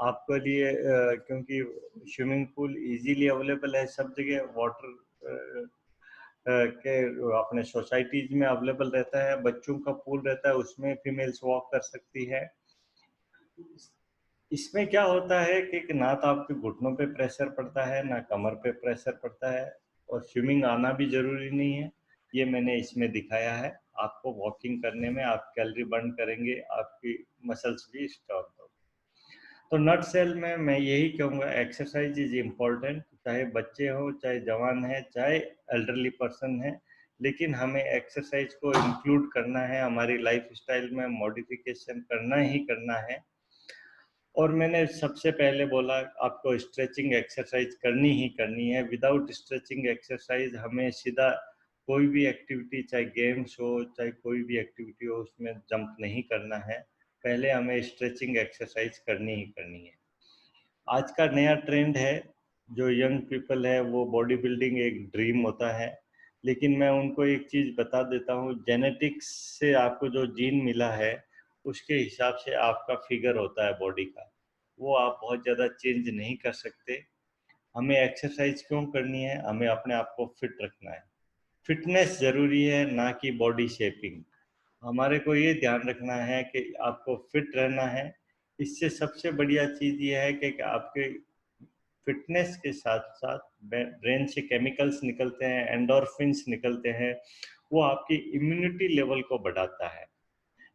आपके लिए, क्योंकि स्विमिंग पूल इजीली अवेलेबल है सब जगह। वाटर के अपने सोसाइटीज में अवेलेबल रहता है, बच्चों का पूल रहता है, उसमें फीमेल्स वॉक कर सकती है। इसमें क्या होता है कि ना तो आपके घुटनों पे प्रेशर पड़ता है ना कमर पे प्रेशर पड़ता है, और स्विमिंग आना भी जरूरी नहीं है, ये मैंने इसमें दिखाया है। आपको वॉकिंग करने में आप कैलोरी बर्न करेंगे, आपकी मसल्स भी स्ट्रॉन्ग होगी। तो नट सेल में मैं यही कहूँगा, एक्सरसाइज इज इम्पोर्टेंट, चाहे बच्चे हो, चाहे जवान है, चाहे एल्डरली पर्सन है, लेकिन हमें एक्सरसाइज को इंक्लूड करना है, हमारी लाइफ स्टाइल में मॉडिफिकेशन करना ही करना है। और मैंने सबसे पहले बोला आपको स्ट्रेचिंग एक्सरसाइज करनी ही करनी है। विदाउट स्ट्रेचिंग एक्सरसाइज हमें सीधा कोई भी एक्टिविटी, चाहे गेम्स हो चाहे कोई भी एक्टिविटी हो, उसमें जंप नहीं करना है। पहले हमें स्ट्रेचिंग एक्सरसाइज करनी ही करनी है। आज का नया ट्रेंड है, जो यंग पीपल है वो बॉडी बिल्डिंग एक ड्रीम होता है, लेकिन मैं उनको एक चीज़ बता देता हूँ, जेनेटिक्स से आपको जो जीन मिला है उसके हिसाब से आपका फिगर होता है बॉडी का, वो आप बहुत ज़्यादा चेंज नहीं कर सकते। हमें एक्सरसाइज क्यों करनी है, हमें अपने आप को फिट रखना है। फिटनेस ज़रूरी है, ना कि बॉडी शेपिंग। हमारे को ये ध्यान रखना है कि आपको फिट रहना है। इससे सबसे बढ़िया चीज़ ये है कि आपके फिटनेस के साथ साथ ब्रेन से केमिकल्स निकलते हैं, एंडोर्फिन्स निकलते हैं, वो आपकी इम्यूनिटी लेवल को बढ़ाता है।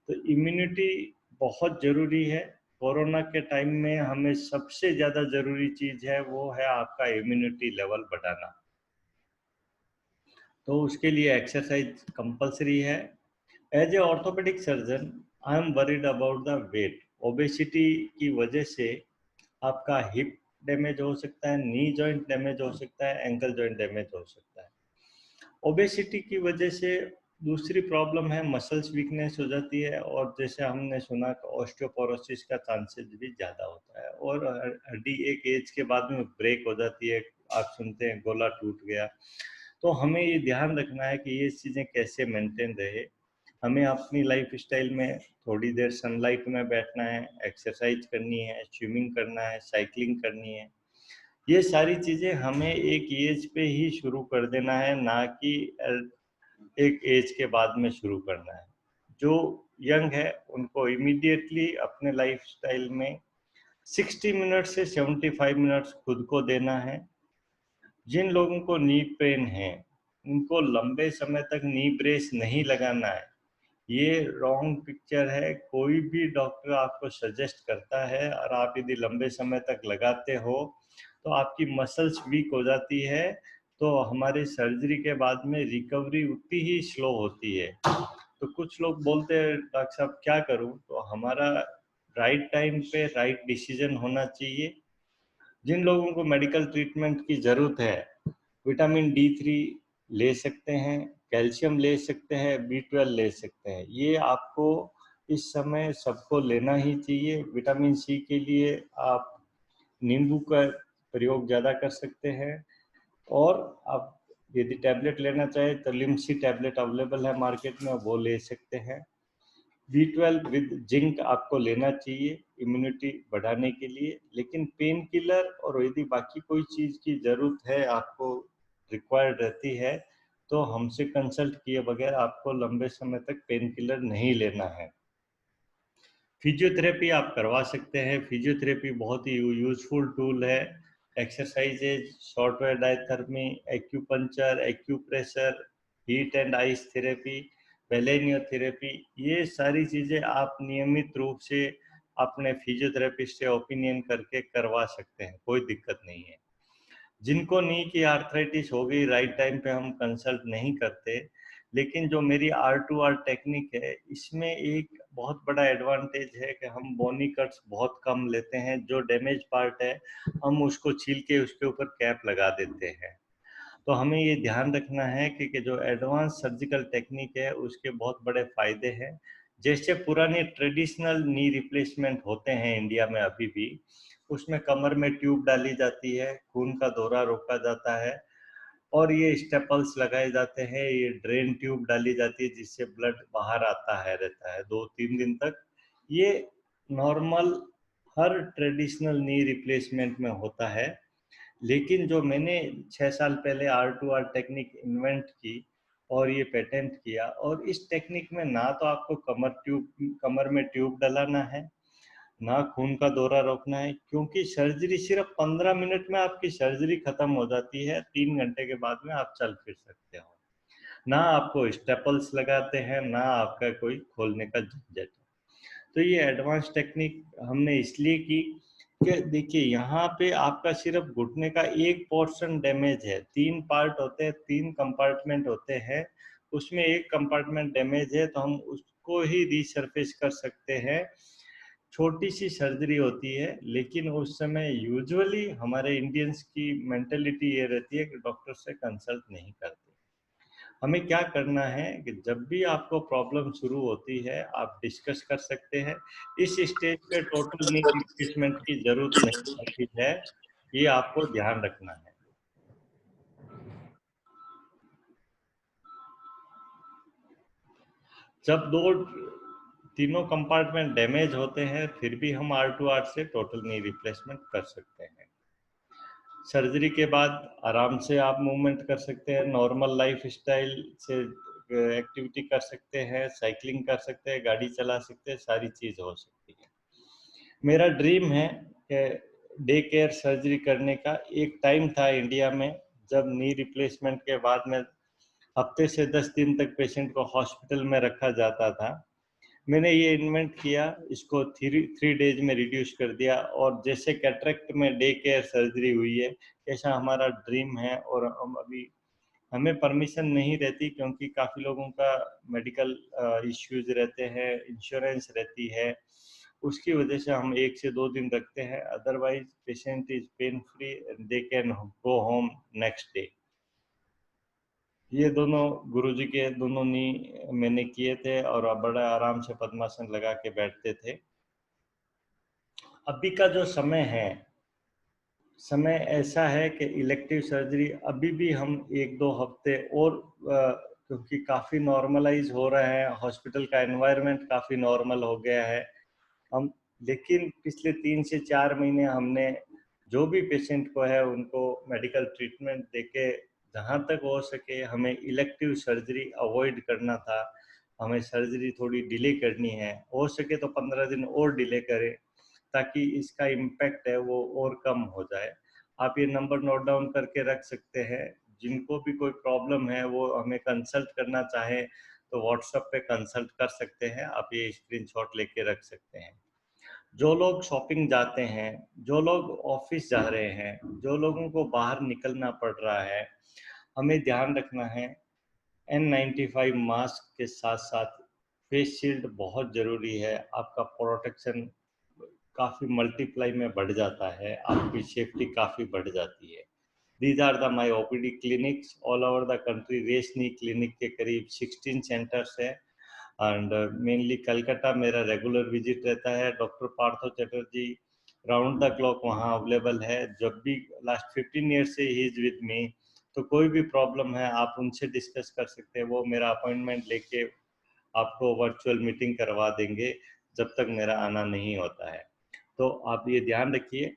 तो इम्यूनिटी बहुत ज़रूरी है। कोरोना के टाइम में हमें सबसे ज़्यादा ज़रूरी चीज़ है वो है आपका इम्यूनिटी लेवल बढ़ाना। तो उसके लिए एक्सरसाइज कंपलसरी है। As a orthopaedic surgeon I am worried about the weight. Obesity की वजह से आपका हिप डैमेज हो सकता है, नी जॉइंट डैमेज हो सकता है, एंकल जॉइंट डैमेज हो सकता है। ओबेसिटी की वजह से दूसरी प्रॉब्लम है मसल्स वीकनेस हो जाती है, और जैसे हमने सुना ऑस्टियोपोरोसिस का चांसेस भी ज़्यादा होता है, और हड्डी एक एज के बाद में ब्रेक हो जाती है। आप सुनते हैं गोला टूट गया। तो हमें ये ध्यान रखना है कि ये चीज़ें कैसे मेंटेन रहे। हमें अपनी लाइफ स्टाइल में थोड़ी देर सनलाइट में बैठना है, एक्सरसाइज करनी है, स्विमिंग करना है, साइकिलिंग करनी है। ये सारी चीज़ें हमें एक एज पे ही शुरू कर देना है, ना कि एक एज के बाद में शुरू करना है। जो यंग है उनको इमीडिएटली अपने लाइफ स्टाइल में 60 मिनट से 75 मिनट्स खुद को देना है। जिन लोगों को नी पेन है उनको लंबे समय तक नी ब्रेस नहीं लगाना है। ये रॉन्ग पिक्चर है। कोई भी डॉक्टर आपको सजेस्ट करता है और आप यदि लंबे समय तक लगाते हो तो आपकी मसल्स वीक हो जाती है, तो हमारे सर्जरी के बाद में रिकवरी उतनी ही स्लो होती है। तो कुछ लोग बोलते हैं डॉक्टर साहब क्या करूं, तो हमारा राइट टाइम पे राइट डिसीजन होना चाहिए। जिन लोगों को मेडिकल ट्रीटमेंट की ज़रूरत है, विटामिन D3 ले सकते हैं, कैल्शियम ले सकते हैं, B12 ले सकते हैं। ये आपको इस समय सबको लेना ही चाहिए। विटामिन C के लिए आप नींबू का प्रयोग ज़्यादा कर सकते हैं, और आप यदि टैबलेट लेना चाहें तो लिमसी टैबलेट अवेलेबल है मार्केट में, वो ले सकते हैं। B12 विद जिंक आपको लेना चाहिए इम्यूनिटी बढ़ाने के लिए। लेकिन पेन किलर और यदि बाकी कोई चीज़ की ज़रूरत है, आपको रिक्वायर्ड रहती है, तो हमसे कंसल्ट किए बगैर आपको लंबे समय तक पेन किलर नहीं लेना है। फिजियोथेरेपी आप करवा सकते हैं। फिजियोथेरेपी बहुत ही यूजफुल टूल है। Exercises, shortwave diathermy, acupuncture, acupressure, heat and ice therapy, balneotherapy, ये सारी चीज़ें आप नियमित रूप से अपने फिजियोथेरेपिस्ट से ओपिनियन करके करवा सकते हैं, कोई दिक्कत नहीं है। जिनको नी की आर्थराइटिस हो गई, राइट टाइम पे हम कंसल्ट नहीं करते। लेकिन जो मेरी R2R टेक्निक है, इसमें एक बहुत बड़ा एडवांटेज है कि हम बोनी कट्स बहुत कम लेते हैं। जो डैमेज पार्ट है हम उसको छील के उसके ऊपर कैप लगा देते हैं। तो हमें ये ध्यान रखना है कि जो एडवांस सर्जिकल टेक्निक है उसके बहुत बड़े फायदे हैं। जैसे पुराने ट्रेडिशनल नी रिप्लेसमेंट होते हैं इंडिया में अभी भी, उसमें कमर में ट्यूब डाली जाती है, खून का दौरा रोका जाता है, और ये स्टेपल्स लगाए जाते हैं, ये ड्रेन ट्यूब डाली जाती है जिससे ब्लड बाहर आता है, रहता है 2-3 दिन तक। ये नॉर्मल हर ट्रेडिशनल नी रिप्लेसमेंट में होता है। लेकिन जो मैंने 6 साल पहले R2R टेक्निक इन्वेंट की और ये पेटेंट किया, और इस टेक्निक में ना तो आपको कमर में ट्यूब डलाना है, ना खून का दौरा रोकना है, क्योंकि सर्जरी सिर्फ 15 मिनट में आपकी सर्जरी खत्म हो जाती है। 3 घंटे के बाद में आप चल फिर सकते हो। ना आपको स्टेपल्स लगाते हैं, ना आपका कोई खोलने का झंझट। तो ये एडवांस टेक्निक हमने इसलिए की कि देखिए यहाँ पे आपका सिर्फ घुटने का एक पोर्शन डैमेज है। 3 पार्ट होते हैं, 3 कंपार्टमेंट होते हैं, उसमें एक कंपार्टमेंट डैमेज है, तो हम उसको ही रीसर्फेस कर सकते हैं। छोटी सी सर्जरी होती है, लेकिन उस समय यूजुअली हमारे इंडियंस की मेंटेलिटी ये रहती है कि डॉक्टर से कंसल्ट नहीं करते। हमें क्या करना है कि जब भी आपको प्रॉब्लम शुरू होती है आप डिस्कस कर सकते हैं। इस स्टेज पे टोटल नी रिप्लेसमेंट की जरूरत नहीं होती है, ये आपको ध्यान रखना है। जब तीनों कंपार्टमेंट डैमेज होते हैं फिर भी हम R2R से टोटल नी रिप्लेसमेंट कर सकते हैं। सर्जरी के बाद आराम से आप मूवमेंट कर सकते हैं, नॉर्मल लाइफ स्टाइल से एक्टिविटी कर सकते हैं, साइकिलिंग कर सकते हैं, गाड़ी चला सकते हैं, सारी चीज़ हो सकती है। मेरा ड्रीम है कि डे केयर सर्जरी करने का। एक टाइम था इंडिया में जब नी रिप्लेसमेंट के बाद में हफ्ते से 10 दिन तक पेशेंट को हॉस्पिटल में रखा जाता था। मैंने ये इन्वेंट किया, इसको 3 डेज में रिड्यूस कर दिया, और जैसे कैटरेक्ट में डे केयर सर्जरी हुई है, ऐसा हमारा ड्रीम है। और हम अभी हमें परमिशन नहीं रहती क्योंकि काफ़ी लोगों का मेडिकल इश्यूज रहते हैं, इंश्योरेंस रहती है, उसकी वजह से हम 1 से 2 दिन रखते हैं। Otherwise patient is pain free, they can go home next day. ये दोनों गुरुजी के दोनों नी मैंने किए थे, और बड़ा आराम से पद्मासन लगा के बैठते थे। अभी का जो समय है, समय ऐसा है कि इलेक्टिव सर्जरी अभी भी हम 1-2 हफ्ते और क्योंकि काफ़ी नॉर्मलाइज हो रहा है, हॉस्पिटल का एनवायरनमेंट काफ़ी नॉर्मल हो गया है। हम लेकिन पिछले 3 से 4 महीने हमने जो भी पेशेंट को है उनको मेडिकल ट्रीटमेंट देके जहाँ तक हो सके हमें इलेक्टिव सर्जरी अवॉइड करना था। हमें सर्जरी थोड़ी डिले करनी है, हो सके तो 15 दिन और डिले करें ताकि इसका इम्पैक्ट है वो और कम हो जाए। आप ये नंबर नोट डाउन करके रख सकते हैं। जिनको भी कोई प्रॉब्लम है वो हमें कंसल्ट करना चाहे तो व्हाट्सएप पे कंसल्ट कर सकते हैं। आप ये स्क्रीनशॉट लेके रख सकते हैं। जो लोग शॉपिंग जाते हैं, जो लोग ऑफिस जा रहे हैं, जो लोगों को बाहर निकलना पड़ रहा है, हमें ध्यान रखना है N95 मास्क के साथ साथ फेस शील्ड बहुत ज़रूरी है। आपका प्रोटेक्शन काफ़ी मल्टीप्लाई में बढ़ जाता है, आपकी सेफ्टी काफ़ी बढ़ जाती है। These are the my OPD clinics all over the country। रेशनी क्लिनिक के करीब 16 सेंटर्स है एंड मेनली कलकत्ता मेरा रेगुलर विजिट रहता है। Doctor Partho Chatterjee round the clock वहाँ अवेलेबल है। जब भी लास्ट 15 ईयर से ही इज विद मी, तो कोई भी प्रॉब्लम है आप उनसे डिस्कस कर सकते हैं। वो मेरा अपॉइंटमेंट लेके आपको वर्चुअल मीटिंग करवा देंगे जब तक मेरा आना नहीं होता है। तो आप ये ध्यान रखिए,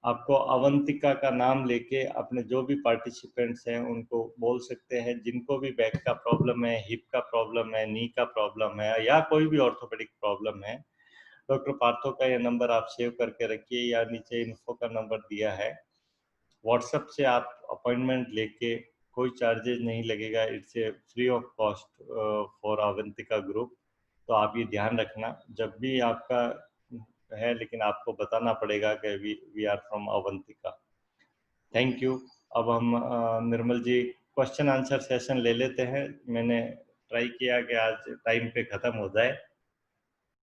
आपको अवंतिका का नाम लेके अपने जो भी पार्टिसिपेंट्स हैं उनको बोल सकते हैं। जिनको भी बैक का प्रॉब्लम है, हिप का प्रॉब्लम है, नी का प्रॉब्लम है या कोई भी ऑर्थोपेडिक प्रॉब्लम है, डॉक्टर पार्थो का ये नंबर आप सेव करके रखिए या नीचे इन्फो का नंबर दिया है। व्हाट्सएप से आप अपॉइंटमेंट लेके कोई चार्जेस नहीं लगेगा। It's a free of cost for Avantika group. तो आप ये ध्यान रखना जब भी आपका है, लेकिन आपको बताना पड़ेगा कि we are from Avantika. Thank you. अब हम Nirmal ji question answer session ले लेते हैं। मैंने ट्राई किया कि आज टाइम पे ख़त्म हो जाए।